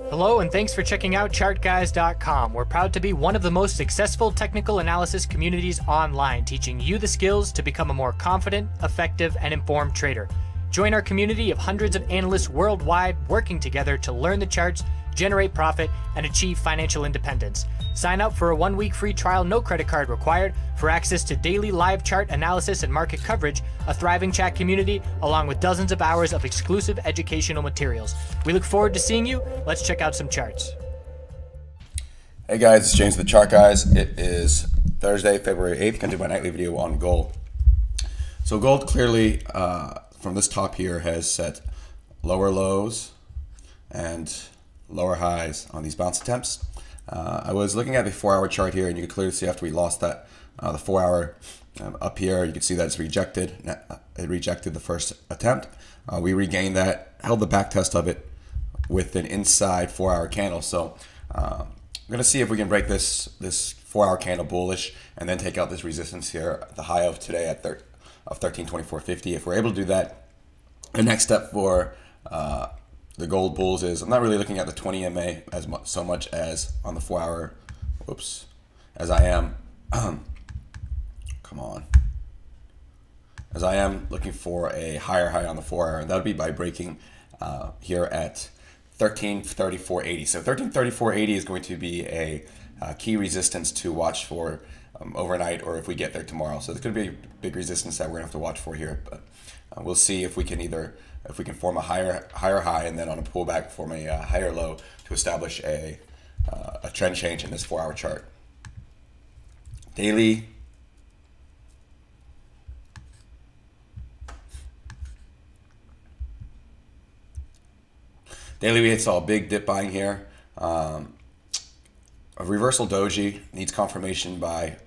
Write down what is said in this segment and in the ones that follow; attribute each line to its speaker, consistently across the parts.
Speaker 1: Hello and thanks for checking out ChartGuys.com. We're proud to be one of the most successful technical analysis communities online, teaching you the skills to become a more confident, effective, and informed trader. Join our community of hundreds of analysts worldwide working together to learn the charts, generate profit, and achieve financial independence. Sign up for a 1-week free trial, no credit card required, for access to daily live chart analysis and market coverage, a thriving chat community, along with dozens of hours of exclusive educational materials. We look forward to seeing you. Let's check out some charts.
Speaker 2: Hey guys, it's James with the Chart Guys. It is Thursday, February 8th. Going to do my nightly video on gold. So gold clearly from this top here has set lower lows and lower highs on these bounce attempts. I was looking at the 4-hour chart here, and you can clearly see after we lost that the 4-hour up here, you can see that it's rejected. It rejected the first attempt. We regained that, held the back test of it with an inside 4-hour candle. So I'm going to see if we can break this 4-hour candle bullish and then take out this resistance here at the high of today at 1324.50. If we're able to do that, the next step for the gold bulls is I'm not really looking at the 20 MA so much as on the 4-hour, as I am, as I am looking for a higher high on the 4-hour, and that would be by breaking here at 1334.80. So 1334.80 is going to be a key resistance to watch for overnight, or if we get there tomorrow. So it's going to be a big resistance that we're going to have to watch for here, but we'll see if we can form a higher high and then on a pullback form a higher low to establish a trend change in this 4-hour chart. Daily. Daily we saw a big dip buying here. A reversal doji needs confirmation by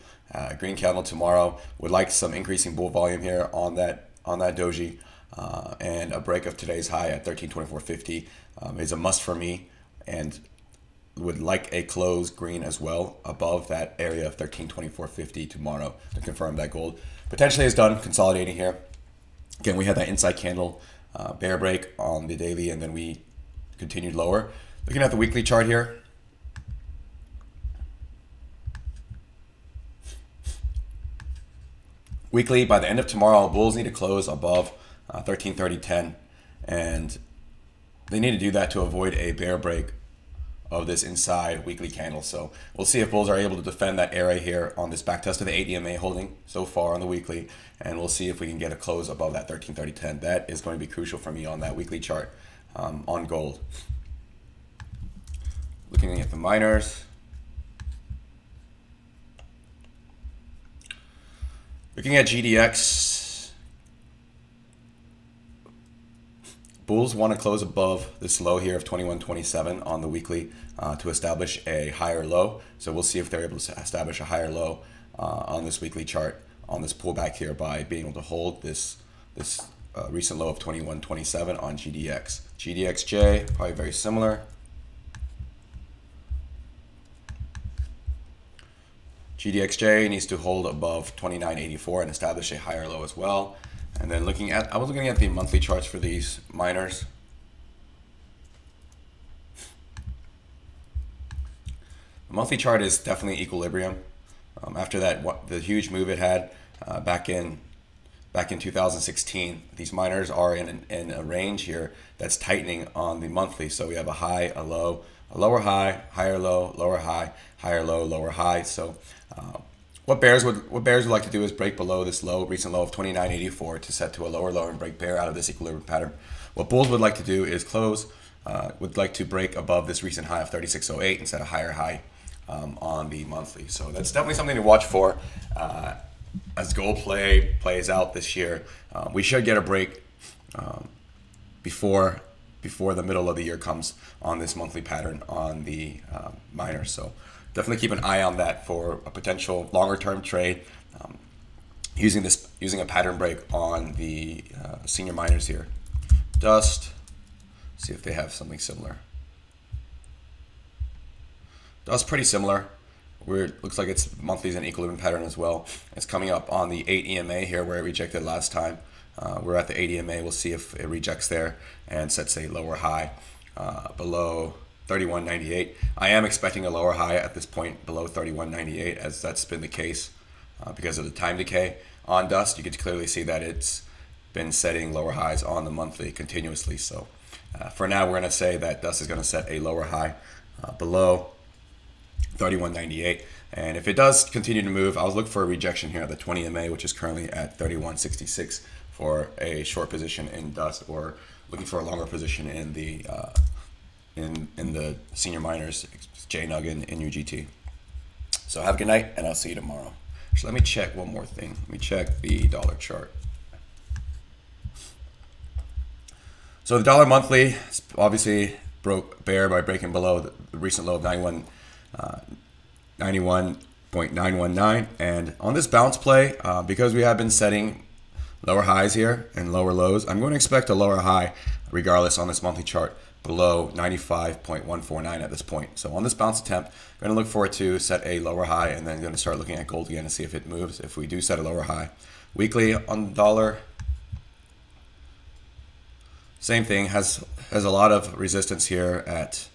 Speaker 2: green candle tomorrow. Would like some increasing bull volume here on that doji. And a break of today's high at 1324.50 is a must for me, and would like a close green as well above that area of 1324.50 tomorrow to confirm that gold potentially is done consolidating here. Again, we had that inside candle bear break on the daily, and then we continued lower. Looking at the weekly chart here, weekly, by the end of tomorrow, bulls need to close above 1330.10, and they need to do that to avoid a bear break of this inside weekly candle. So we'll see if bulls are able to defend that area here on this back test of the 8 EMA holding so far on the weekly, and we'll see if we can get a close above that 1330.10. That is going to be crucial for me on that weekly chart on gold. Looking at the miners. Looking at GDX, bulls want to close above this low here of 21.27 on the weekly to establish a higher low. So we'll see if they're able to establish a higher low on this weekly chart on this pullback here by being able to hold this recent low of 21.27 on GDX. GDXJ, probably very similar. GDXJ needs to hold above 29.84 and establish a higher low as well. And then I was looking at the monthly charts for these miners. The monthly chart is definitely equilibrium. After that, the huge move it had back in 2016, these miners are in a range here that's tightening on the monthly. So we have a high, a low, a lower high, higher low, lower high, higher low, lower high. So what bears would like to do is break below this recent low of 29.84 to set to a lower low and break bear out of this equilibrium pattern. What bulls would like to do is would like to break above this recent high of 36.08 and set a higher high on the monthly. So that's definitely something to watch for as gold plays out this year. We should get a break before the middle of the year comes on this monthly pattern on the miners. So definitely keep an eye on that for a potential longer term trade using a pattern break on the senior miners here. Dust, see if they have something similar. Dust pretty similar. It looks like its monthly is an equilibrium pattern as well. It's coming up on the 8 EMA here where it rejected last time. We're at the 8 EMA. We'll see if it rejects there and sets a lower high below 31.98. I am expecting a lower high at this point below 31.98, as that's been the case because of the time decay on dust. You can clearly see that it's been setting lower highs on the monthly continuously. So for now, we're going to say that dust is going to set a lower high below 31.98. And if it does continue to move, I'll look for a rejection here at the 20 MA, which is currently at 31.66 for a short position in dust, or looking for a longer position in the in the senior miners, JNUG and UGT. So have a good night, and I'll see you tomorrow. So let me check one more thing. Let me check the dollar chart. So the dollar monthly obviously broke bear by breaking below the recent low of 91.919, and on this bounce play, because we have been setting lower highs here and lower lows, I'm going to expect a lower high regardless on this monthly chart below 95.149 at this point. So on this bounce attempt, I'm going to look for it to set a lower high, and then going to start looking at gold again to see if it moves. If we do set a lower high, weekly on the dollar, same thing, has a lot of resistance here at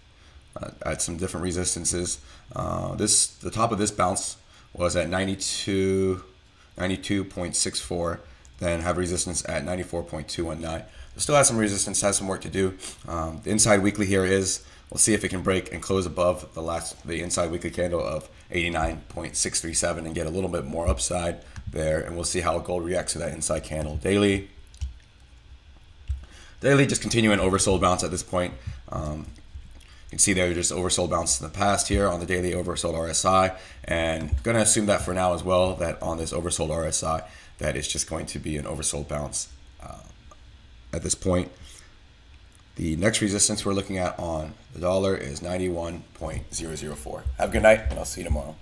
Speaker 2: some different resistances. The top of this bounce was at 92.64, then have resistance at 94.219. Still has some resistance, has some work to do. The inside weekly here is, we'll see if it can break and close above the inside weekly candle of 89.637 and get a little bit more upside there, and we'll see how gold reacts to that inside candle. Daily just continuing oversold bounce at this point. You can see there just oversold bounce in the past here on the daily oversold RSI, and going to assume that for now as well, that on this oversold RSI, that it's just going to be an oversold bounce at this point. The next resistance we're looking at on the dollar is 91.004. Have a good night, and I'll see you tomorrow.